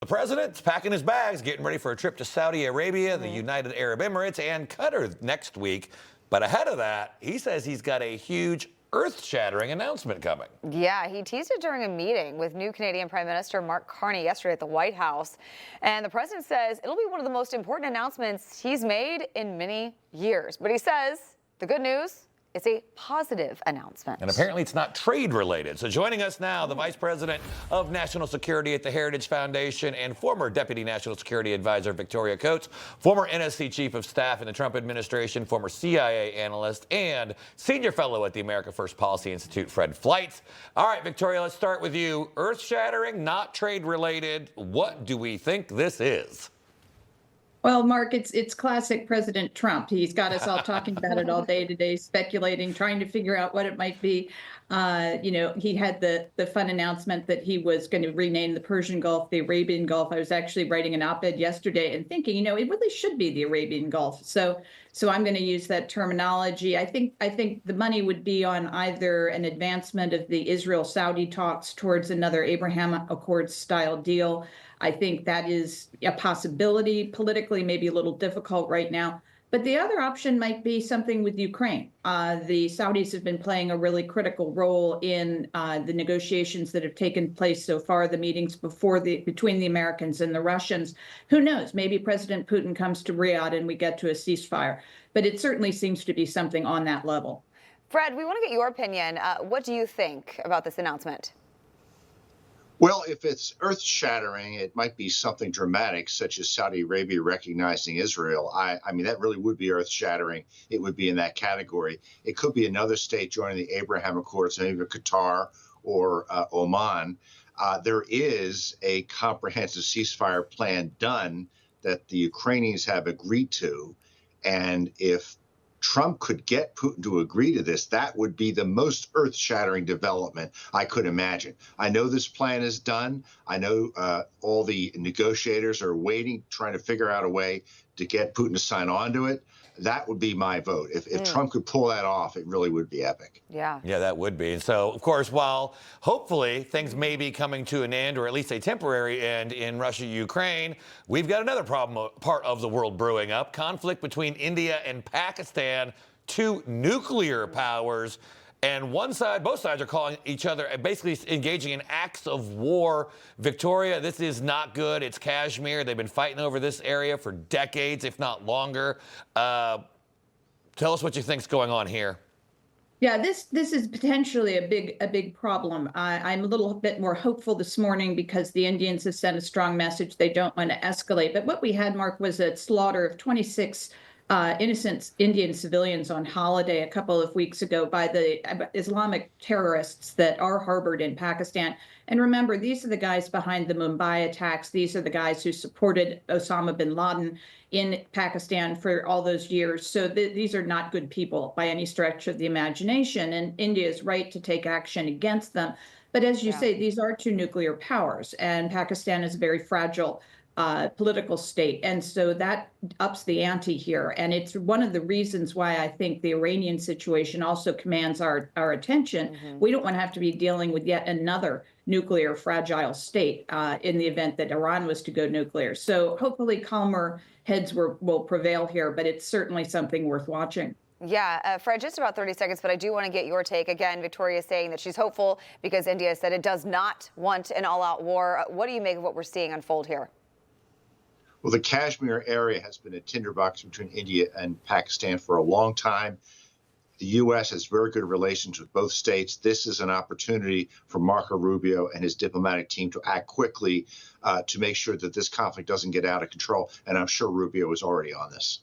The president's packing his bags, getting ready for a trip to Saudi Arabia, the United Arab Emirates, and Qatar next week. But ahead of that, he says he's got a huge earth-shattering announcement coming. Yeah, he teased it during a meeting with new Canadian Prime Minister Mark Carney yesterday at the White House. And the president says it'll be one of the most important announcements he's made in many years. But he says the good news, it's a positive announcement. And apparently it's not trade related. So joining us now, the Vice President of National Security at the Heritage Foundation and former Deputy National Security Advisor Victoria Coates, former NSC Chief of Staff in the Trump administration, former CIA analyst, and Senior Fellow at the America First Policy Institute, Fred Fleitz. All right, Victoria, let's start with you. Earth-shattering, not trade related. What do we think this is? Well, Mark, it's classic President Trump. He's got us all talking about it all day today, speculating, trying to figure out what it might be. He had the fun announcement that he was going to rename the Persian Gulf the Arabian Gulf. I was actually writing an op-ed yesterday and thinking, it really should be the Arabian Gulf. So I'm going to use that terminology. I think the money would be on either an advancement of the Israel-Saudi talks towards another Abraham Accords style deal. I think that is a possibility, politically maybe a little difficult right now. But the other option might be something with Ukraine. The Saudis have been playing a really critical role in the negotiations that have taken place so far, the meetings between the Americans and the Russians. Who knows? Maybe President Putin comes to Riyadh and we get to a ceasefire. But it certainly seems to be something on that level. Fred, we want to get your opinion. What do you think about this announcement? Well, if it's earth-shattering, it might be something dramatic, such as Saudi Arabia recognizing Israel. I mean, that really would be earth-shattering. It would be in that category. It could be another state joining the Abraham Accords, maybe Qatar or Oman. There is a comprehensive ceasefire plan done that the Ukrainians have agreed to. And if Trump could get Putin to agree to this, that would be the most earth-shattering development I could imagine. I know this plan is done. I know all the negotiators are waiting, trying to figure out a way to get Putin to sign on to it. That would be my vote. If Trump could pull that off, it really would be epic. Yeah, that would be. And so, of course, while hopefully things may be coming to an end, or at least a temporary end in Russia, Ukraine, we've got another part of the world brewing up. Conflict between India and Pakistan, two nuclear powers. And both sides are calling each other, basically engaging in acts of war. Victoria, this is not good. It's Kashmir. They've been fighting over this area for decades, if not longer. Tell us what you think's going on here. Yeah, this is potentially a big problem. I'm a little bit more hopeful this morning because the Indians have sent a strong message. They don't want to escalate. But what we had, Mark, was a slaughter of 26 innocent Indian civilians on holiday a couple of weeks ago by the Islamic terrorists that are harbored in Pakistan. And remember, these are the guys behind the Mumbai attacks. These are the guys who supported Osama bin Laden in Pakistan for all those years. So these are not good people by any stretch of the imagination. And India is right to take action against them. But as you say, these are two nuclear powers, and Pakistan is a very fragile political state. And so that ups the ante here. And it's one of the reasons why I think the Iranian situation also commands our attention. We don't want to have to be dealing with yet another nuclear fragile state in the event that Iran was to go nuclear. So hopefully calmer heads will prevail here, but it's certainly something worth watching. Yeah, Fred, just about 30 seconds, but I do want to get your take. Again, Victoria is saying that she's hopeful because India said it does not want an all-out war. What do you make of what we're seeing unfold here? Well, the Kashmir area has been a tinderbox between India and Pakistan for a long time. The U.S. has very good relations with both states. This is an opportunity for Marco Rubio and his diplomatic team to act quickly to make sure that this conflict doesn't get out of control. And I'm sure Rubio is already on this.